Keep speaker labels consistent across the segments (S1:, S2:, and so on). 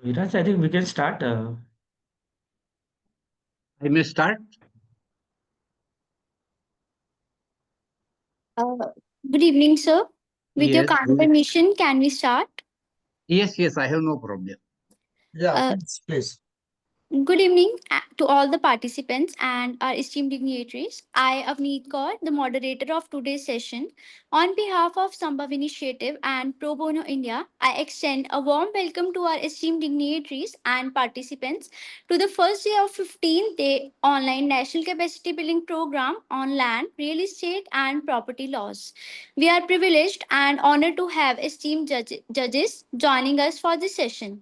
S1: Viraj, I think we can start.
S2: I may start.
S3: Uh, Good evening, sir. With your
S2: Yes,
S3: kind permission, can we start?
S2: yes, I have no problem.
S4: Yeah,
S3: Uh,
S4: please.
S3: Good evening to all the participants and our esteemed dignitaries. I, Avneet Kaur, the moderator of today's session, on behalf of Sambhav Initiative and Pro Bono India, I extend a warm welcome to our esteemed dignitaries and participants to the first day of 15th-day online National Capacity Building Program on land, real estate, and property laws. We are privileged and honored to have esteemed judges joining us for this session.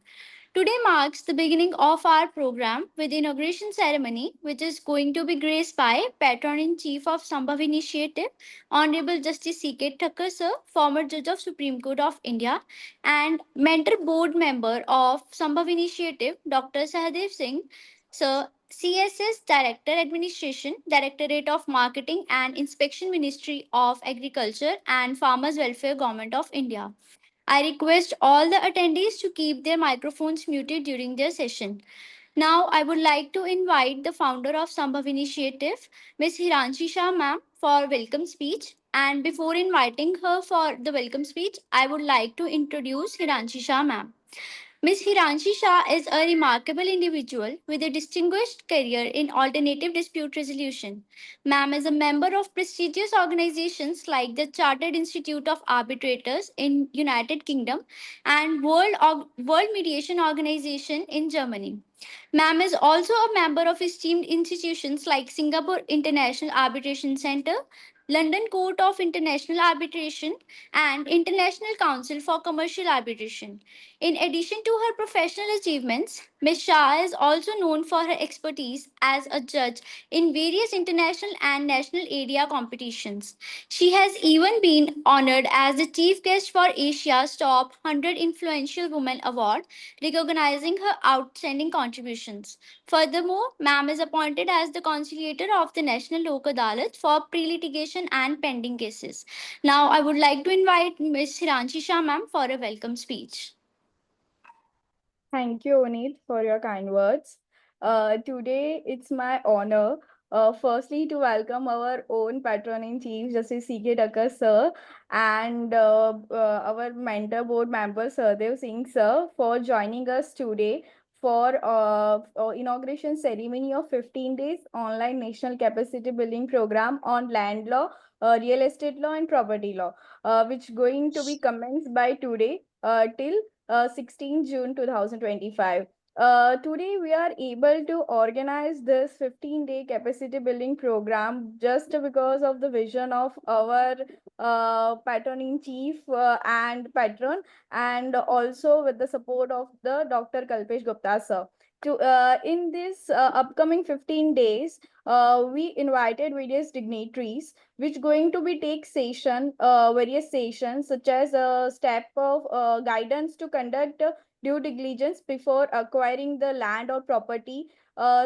S3: Today marks the beginning of our program with the inauguration ceremony, which is going to be graced by Patron in Chief of Sambhav Initiative, Honorable Justice C.K. Thakkar sir, former Judge of Supreme Court of India, and Mentor Board Member of Sambhav Initiative, Dr. Sahadev Singh, sir, CSS Director Administration, Directorate of Marketing and Inspection Ministry of Agriculture and Farmers Welfare Government of India. I request all the attendees to keep their microphones muted during their session. Now, I would like to invite the founder of Sambhav Initiative, Ms. Hiranshi Shah ma'am, for welcome speech. And before inviting her for the welcome speech, I would like to introduce Hiranshi Shah ma'am. Ms. Hiranshi Shah is a remarkable individual with a distinguished career in alternative dispute resolution. Ma'am is a member of prestigious organizations like the Chartered Institute of Arbitrators in United Kingdom and World Mediation Organization in Germany. Ma'am is also a member of esteemed institutions like Singapore International Arbitration Center, London Court of International Arbitration, and International Council for Commercial Arbitration. In addition to her professional achievements, Ms. Shah is also known for her expertise as a judge in various international and national area competitions. She has even been honored as the chief guest for Asia's Top 100 Influential Women Award, recognizing her outstanding contributions. Furthermore, Ma'am is appointed as the conciliator of the National Lok Adalat for pre-litigation and pending cases. Now, I would like to invite Ms. Hiranshi Shah Ma'am for a welcome speech.
S5: Thank you, Oneet, for your kind words. Today, it's my honor, firstly, to welcome our own patron in chief, Justice C.K. Thakkar, sir, and our mentor board member, Sardev Singh, sir, for joining us today for inauguration ceremony of 15 days online national capacity building program on land law, real estate law, and property law, which going to be commenced by today till 16 June 2025. Today, we are able to organize this 15-day capacity building program just because of the vision of our patron in chief and patron, and also with the support of the Dr. Kalpesh Gupta sir. In this upcoming 15 days, we invited various dignitaries which going to be take various sessions such as a step of guidance to conduct due diligence before acquiring the land or property,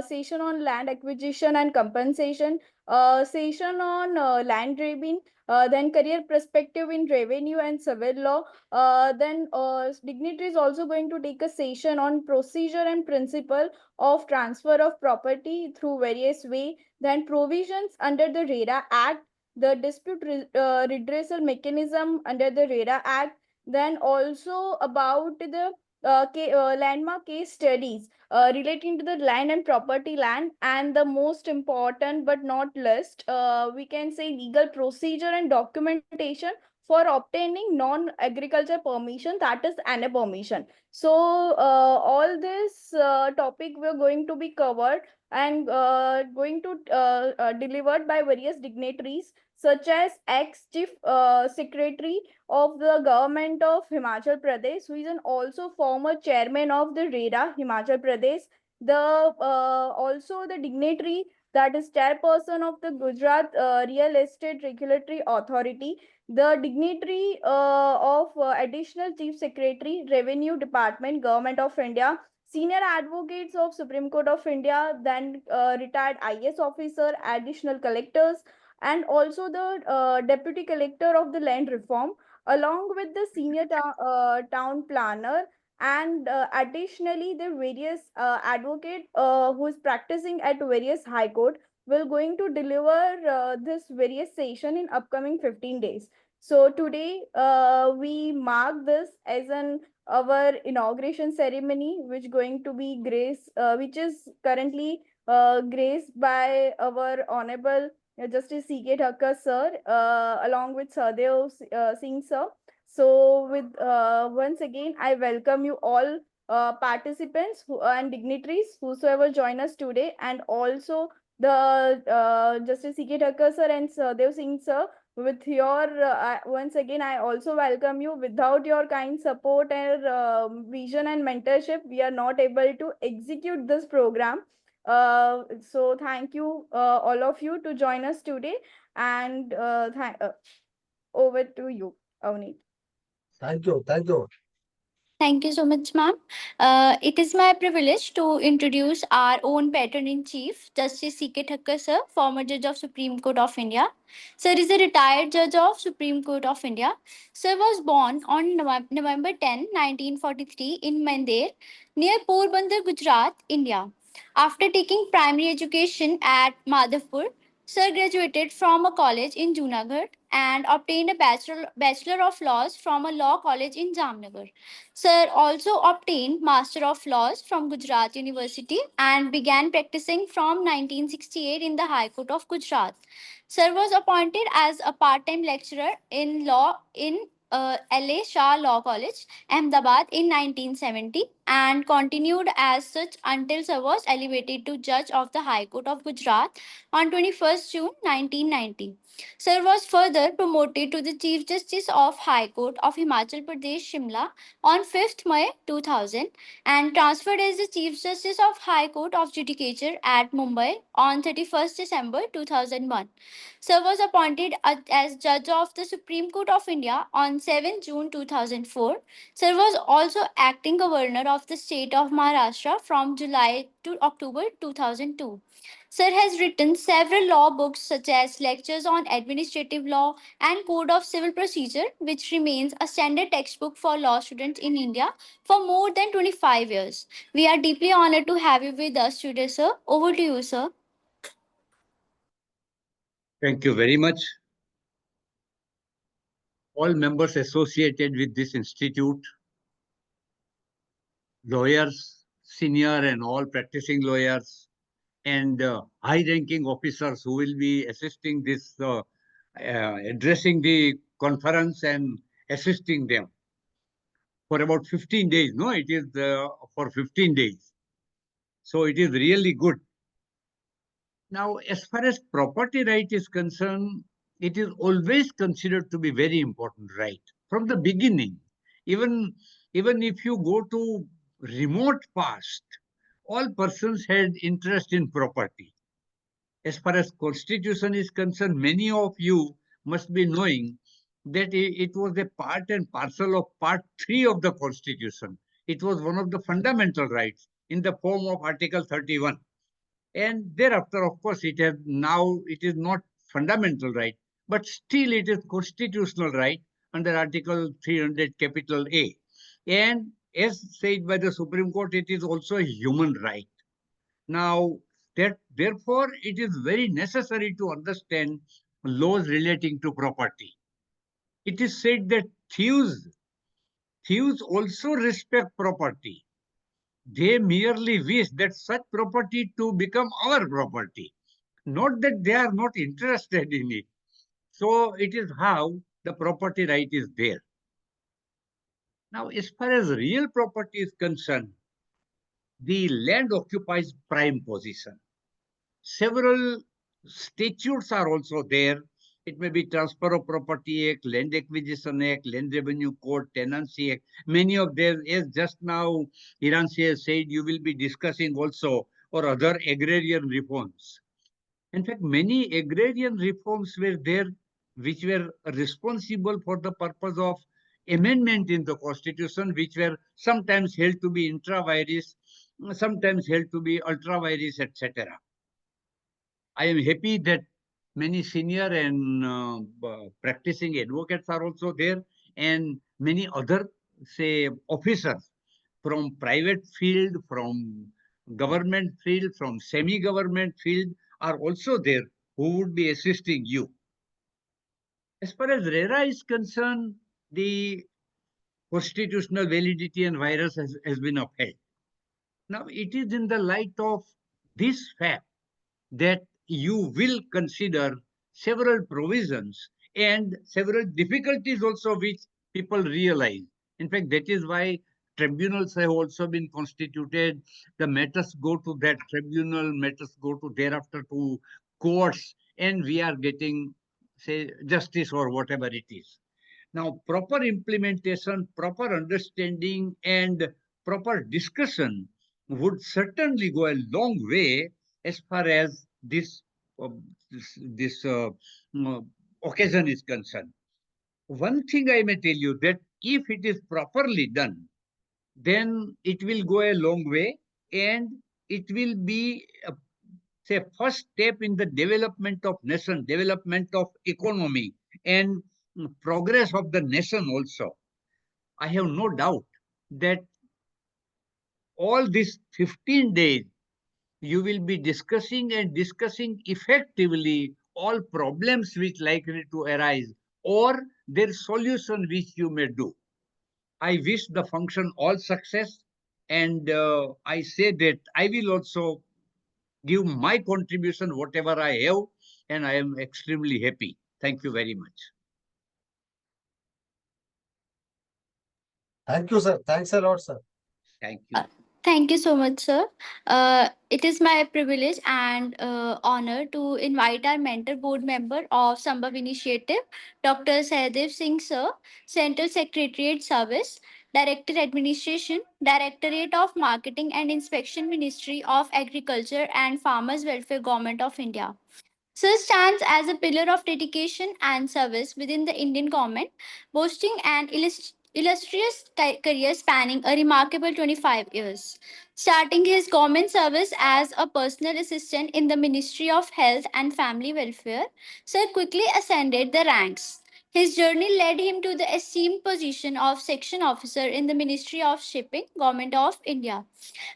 S5: session on land acquisition and compensation, session on land grabbing, then career perspective in revenue and civil law. Then dignitary is also going to take a session on procedure and principle of transfer of property through various way. Then provisions under the RERA Act, the redressal mechanism under the RERA Act, then also about the landmark case studies relating to the land and property land, and the most important but not least, we can say legal procedure and documentation for obtaining non-agriculture permission, that is ANA permission. So all this topic we're going to be covered and going to delivered by various dignitaries such as ex-chief secretary of the government of Himachal Pradesh, who is an also former chairman of the RERA Himachal Pradesh. The also the dignitary that is chairperson of the Gujarat Real Estate Regulatory Authority, the dignitary of additional chief secretary, Revenue Department, Government of India, senior advocates of Supreme Court of India, then retired IS officer, additional collectors, and also the deputy collector of the land reform, along with the senior town planner, And additionally, the various advocate who is practicing at various high court will going to deliver this various session in upcoming 15 days. So today we mark this as an our inauguration ceremony, which going to be which is currently graced by our honorable Justice C.K. Thakkar sir, along with Sardev Singh sir. So, with once again, I welcome you all participants and dignitaries whosoever join us today, and also the Justice C.K. Thakkar sir and Dev Singh sir. With your once again, I also welcome you. Without your kind support and vision and mentorship, we are not able to execute this program. So thank you all of you to join us today, and over to you, Avneet.
S1: Thank you. Thank you.
S3: Thank you so much, ma'am. It is my privilege to introduce our own patron in chief, Justice C.K. Thakkar, sir, former Judge of Supreme Court of India. Sir is a retired Judge of Supreme Court of India. Sir was born on November 10, 1943, in Mandir, near Porbandar, Gujarat, India. After taking primary education at Madhavpur, Sir graduated from a college in Junagadh and obtained a Bachelor of Laws from a law college in Jamnagar. Sir also obtained Master of Laws from Gujarat University and began practicing from 1968 in the High Court of Gujarat. Sir was appointed as a part-time lecturer in law in L.A. Shah Law College, Ahmedabad in 1970 and continued as such until Sir was elevated to Judge of the High Court of Gujarat on 21st June 1990. Sir was further promoted to the Chief Justice of High Court of Himachal Pradesh, Shimla on 5th May 2000 and transferred as the Chief Justice of High Court of Judicature at Mumbai on 31st December 2001. Sir was appointed as Judge of the Supreme Court of India on 7 June 2004. Sir was also acting Governor of the state of Maharashtra from July to October 2002. Sir has written several law books such as Lectures on Administrative Law and Code of Civil Procedure, which remains a standard textbook for law students in India for more than 25 years. We are deeply honored to have you with us today, sir. Over to you, sir.
S2: Thank you very much. All members associated with this institute, lawyers, senior and all practicing lawyers, and high-ranking officers who will be assisting this, addressing the conference and assisting them for about 15 days. No, it is for 15 days. So it is really good. Now, as far as property right is concerned, it is always considered to be very important right from the beginning. Even, even if you go to remote past, all persons had interest in property. As far as constitution is concerned, many of you must be knowing that it was a part and parcel of part 3 of the constitution. It was one of the fundamental rights in the form of Article 31. And thereafter, of course, it is not fundamental right, but still it is constitutional right under Article 300 capital A. And as said by the Supreme Court, it is also a human right. Now, therefore, it is very necessary to understand laws relating to property. It is said that thieves also respect property. They merely wish that such property to become our property, not that they are not interested in it. So it is how the property right is there. Now, as far as real property is concerned, the land occupies prime position. Several statutes are also there. It may be Transfer of Property Act, Land Acquisition Act, Land Revenue Code, Tenancy Act. Many of them, as just now Iransi has said, you will be discussing also, or other agrarian reforms. In fact, many agrarian reforms were there which were responsible for the purpose of amendment in the constitution, which were sometimes held to be intra vires, sometimes held to be ultra vires, etc. I am happy that many senior and practicing advocates are also there, and many other, say, officers from private field, from government field, from semi-government field are also there who would be assisting you. As far as RERA is concerned, the constitutional validity and virus has been upheld. Now, it is in the light of this fact that you will consider several provisions and several difficulties also which people realize. In fact, that is why tribunals have also been constituted. The matters go to that tribunal, matters go to thereafter to courts, and we are getting, say, justice or whatever it is. Now, proper implementation, proper understanding, and proper discussion would certainly go a long way as far as uh, this occasion is concerned. One thing I may tell you that if it is properly done, then it will go a long way and it will be say first step in the development of nation, development of economy, and progress of the nation also. I have no doubt that all these 15 days you will be discussing and discussing effectively all problems which likely to arise or their solution which you may do. I wish the function all success, and I say that I will also give my contribution whatever I have, and I am extremely happy. Thank you very much.
S1: Thank you, sir. Thanks a lot, sir.
S2: Thank you.
S3: Thank you so much, sir. It is my privilege and honor to invite our mentor board member of Sambhav Initiative, Dr. Sahadev Singh, sir, Central Secretariat Service, Director Administration, Directorate of Marketing and Inspection, Ministry of Agriculture and Farmers Welfare, Government of India. Sir stands as a pillar of dedication and service within the Indian government, boasting an illustrious career spanning a remarkable 25 years. Starting his government service as a personal assistant in the Ministry of Health and Family Welfare, Sir quickly ascended the ranks. His journey led him to the esteemed position of section officer in the Ministry of Shipping, Government of India.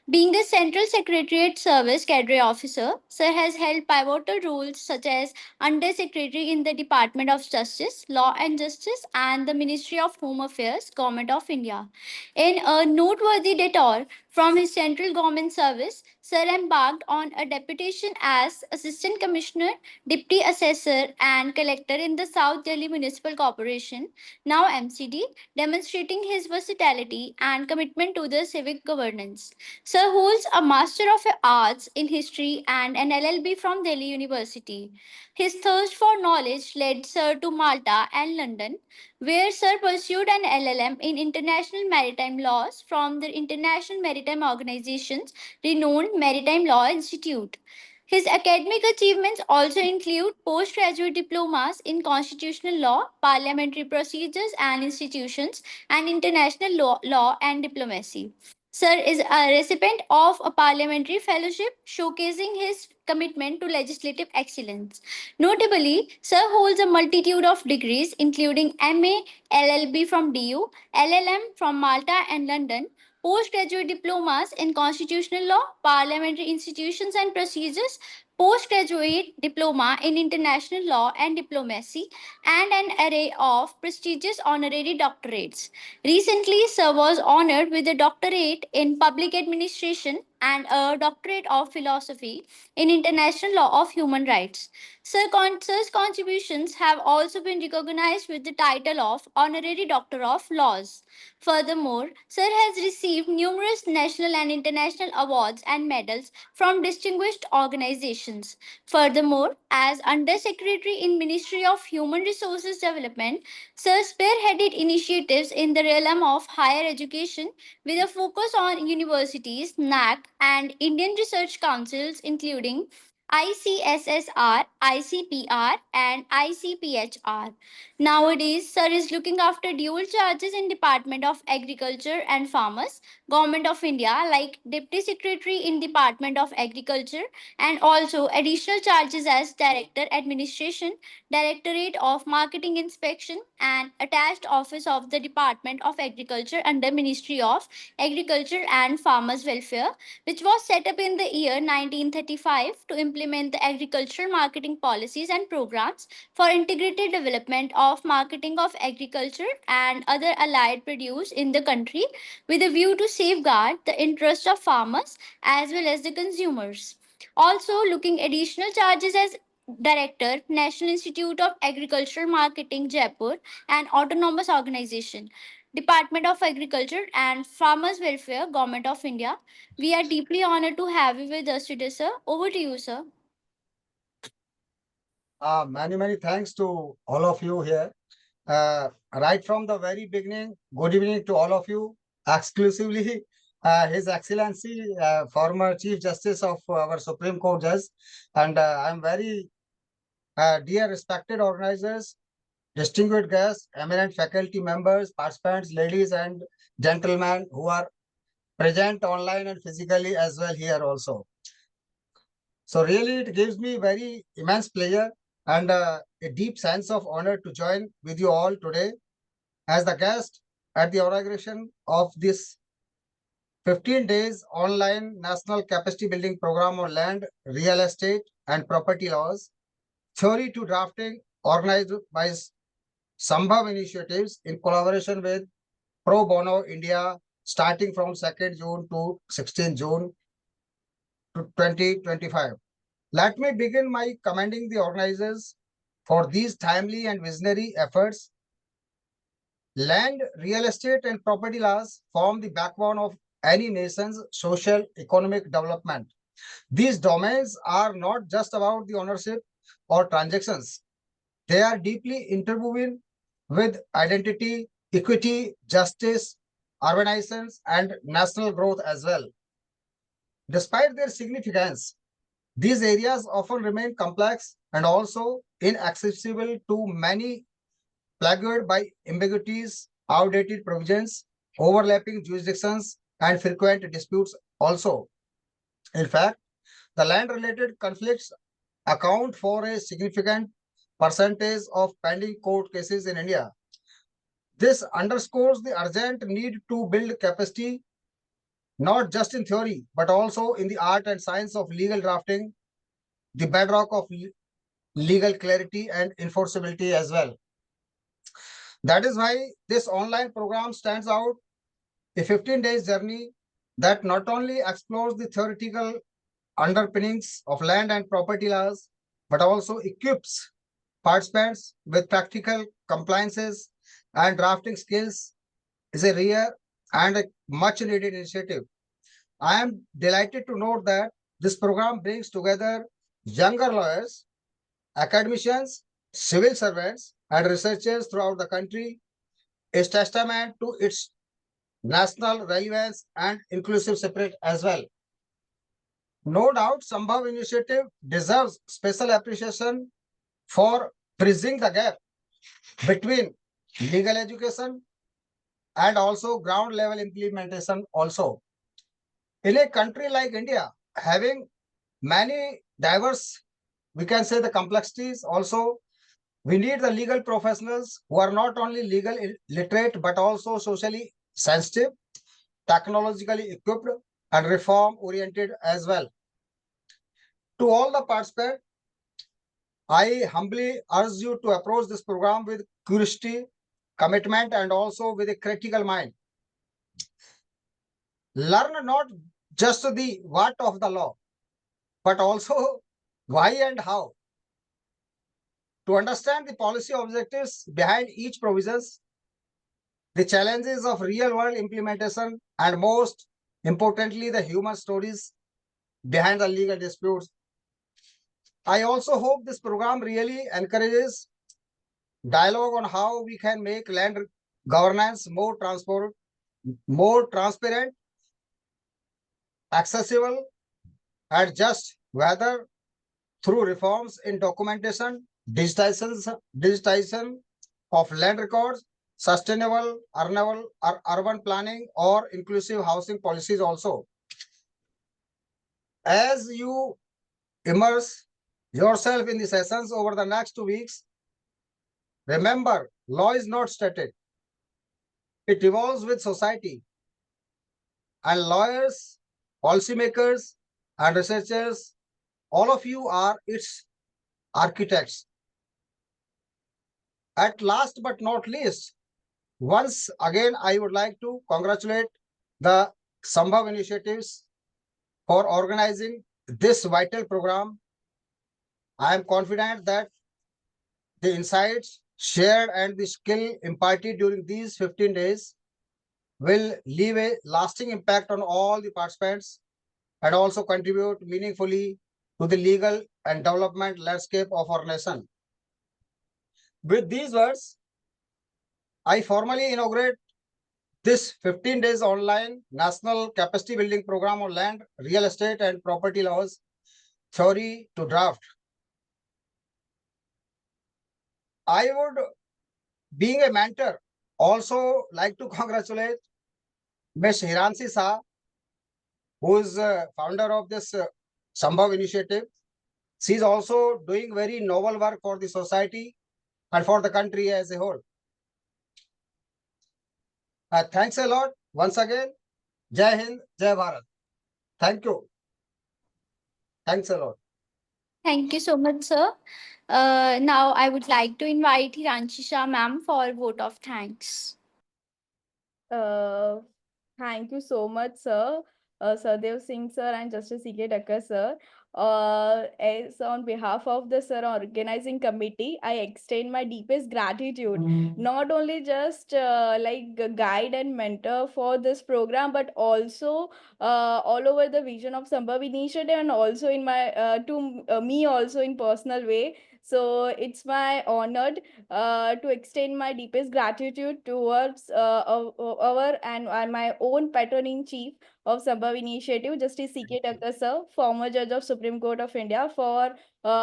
S3: Being a Central Secretariat Service cadre officer, Sir has held pivotal roles such as Under Secretary in the Department of Justice, Law and Justice, and the Ministry of Home Affairs, Government of India. In a noteworthy detour from his central government service, Sir embarked on a deputation as Assistant Commissioner, Deputy Assessor, and Collector in the South Delhi Municipal Corporation, now MCD, demonstrating his versatility and commitment to the civic governance. Sir holds a Master of Arts in History and an LLB from Delhi University. His thirst for knowledge led Sir to Malta and London, where Sir pursued an LLM in International Maritime Laws from the International Maritime Organization's renowned Maritime Law Institute. His academic achievements also include postgraduate diplomas in constitutional law, parliamentary procedures and institutions, and international law and diplomacy. Sir is a recipient of a parliamentary fellowship showcasing his commitment to legislative excellence. Notably, Sir holds a multitude of degrees including MA, LLB from DU, LLM from Malta and London, postgraduate diplomas in constitutional law, parliamentary institutions and procedures, postgraduate diploma in international law and diplomacy, and an array of prestigious honorary doctorates. Recently, Sir was honored with a doctorate in public administration and a doctorate of philosophy in international law of human rights. Sir's contributions have also been recognized with the title of Honorary Doctor of Laws. Furthermore, Sir has received numerous national and international awards and medals from distinguished organizations. Furthermore, as Under Secretary in Ministry of Human Resources Development, Sir spearheaded initiatives in the realm of higher education with a focus on universities, NAC, and Indian research councils, including ICSSR, ICPR, and ICPHR. Nowadays, Sir is looking after dual charges in Department of Agriculture and Farmers, Government of India, like Deputy Secretary in Department of Agriculture, and also additional charges as Director Administration, Directorate of Marketing Inspection, and attached office of the Department of Agriculture under Ministry of Agriculture and Farmers Welfare, which was set up in the year 1935 to implement the agricultural marketing policies and programs for integrated development of marketing of agriculture and other allied produce in the country with a view to safeguard the interest of farmers as well as the consumers. Also, looking additional charges as Director, National Institute of Agricultural Marketing, Jaipur, an autonomous organization. Department of Agriculture and Farmers Welfare, Government of India. We are deeply honored to have you with us today, sir. Over to you, sir.
S1: Many thanks to all of you here. Right from the very beginning, good evening to all of you. Exclusively, His Excellency, former Chief Justice of our Supreme Court Judge, and I'm very dear respected organizers, distinguished guests, eminent faculty members, participants, ladies and gentlemen who are present online and physically as well here also. So really, it gives me very immense pleasure and a deep sense of honor to join with you all today as the guest at the inauguration of this 15 days online national capacity building program on land, real estate and property laws, theory to drafting, organized by Sambhav Initiatives in collaboration with Pro Bono India starting from 2nd June to 16 June to 2025. Let me begin by commending the organizers for these timely and visionary efforts. Land, real estate, and property laws form the backbone of any nation's social economic development. These domains are not just about the ownership or transactions. They are deeply interwoven with identity, equity, justice, urbanizations, and national growth as well. Despite their significance, these areas often remain complex and also inaccessible to many, plagued by ambiguities, outdated provisions, overlapping jurisdictions, and frequent disputes also. In fact, the land-related conflicts account for a significant percentage of pending court cases in India. This underscores the urgent need to build capacity, not just in theory, but also in the art and science of legal drafting, the bedrock of legal clarity and enforceability as well. That is why this online program stands out, a 15 days journey that not only explores the theoretical underpinnings of land and property laws, but also equips participants with practical compliances and drafting skills, is a rare and a much needed initiative. I am delighted to note that this program brings together younger lawyers, academicians, civil servants, and researchers throughout the country, is testament to its national relevance and inclusive spirit as well. No doubt, Sambhav Initiative deserves special appreciation for bridging the gap between legal education and also ground level implementation also. In a country like India, having many diverse, we can say the complexities also, we need the legal professionals who are not only legal literate, but also socially sensitive, technologically equipped, and reform oriented as well. To all the participants, I humbly urge you to approach this program with curiosity, commitment, and also with a critical mind. Learn not just the what of the law, but also why and how. To understand the policy objectives behind each provisions, the challenges of real-world implementation, and most importantly, the human stories behind the legal disputes. I also hope this program really encourages dialogue on how we can make land governance more transparent, accessible, and just, whether through reforms in documentation, digitization of land records, sustainable urban planning, or inclusive housing policies also. As you immerse yourself in the sessions over the next 2 weeks, remember, law is not static. It evolves with society, and lawyers, policymakers, and researchers, all of you are its architects. At last but not least, once again, I would like to congratulate the Sambhav initiatives for organizing this vital program. I am confident that the insights shared and the skill imparted during these 15 days will leave a lasting impact on all the participants and also contribute meaningfully to the legal and development landscape of our nation. With these words, I formally inaugurate this 15 days online national capacity building program on land, real estate, and property laws, theory to draft. I would, being a mentor, also like to congratulate Ms. Hiransi Shah, who is founder of this Sambhav initiative. She is also doing very noble work for the society and for the country as a whole. Thanks a lot once again. Jai Hind, Jai Bharat. Thank you. Thanks a lot.
S3: Thank you so much, sir. Now I would like to invite Hiranshi Shah ma'am for a vote of thanks.
S5: Uh, Thank you so much, sir. Sardev Singh, sir, and Justice C.K. Thakkar, sir. As on behalf of the sir organizing committee, I extend my deepest gratitude, not only just like a guide and mentor for this program, but also all over the vision of Sambhav initiative, and also in my to me also in personal way. So it's my honor to extend my deepest gratitude towards our and my own patron in chief of Sambhav Initiative, Justice C.K. Thakkar sir, former judge of Supreme Court of India, for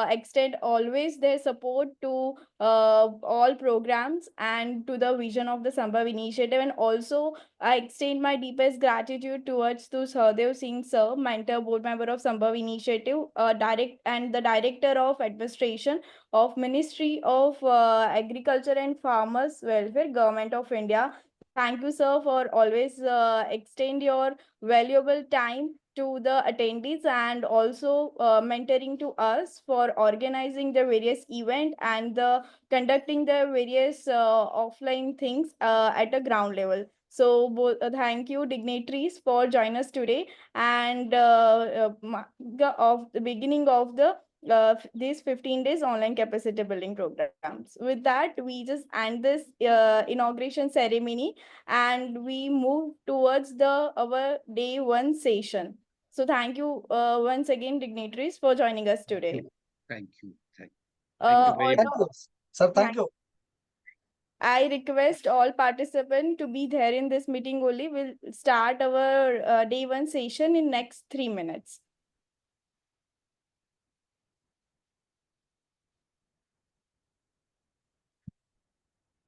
S5: extend always their support to all programs and to the vision of the Sambhav Initiative. And also I extend my deepest gratitude towards to Sardev Singh sir, mentor board member of Sambhav Initiative, the director of administration of Ministry of Agriculture and Farmers Welfare, Government of India. Thank you, sir, for always extend your valuable time to the attendees, and also mentoring to us for organizing the various event and the conducting the various offline things at a ground level. So thank you dignitaries for joining us today, and of the beginning of the these 15 days online capacity building programs. With that, we just end this inauguration ceremony and we move towards the our day one session. So thank you once again dignitaries for joining us today.
S2: Thank you. Thank you very
S1: Thank
S2: much.
S1: you, sir. Thank you.
S5: I request all participants to be there in this meeting only. We'll start our day one session in next 3 minutes.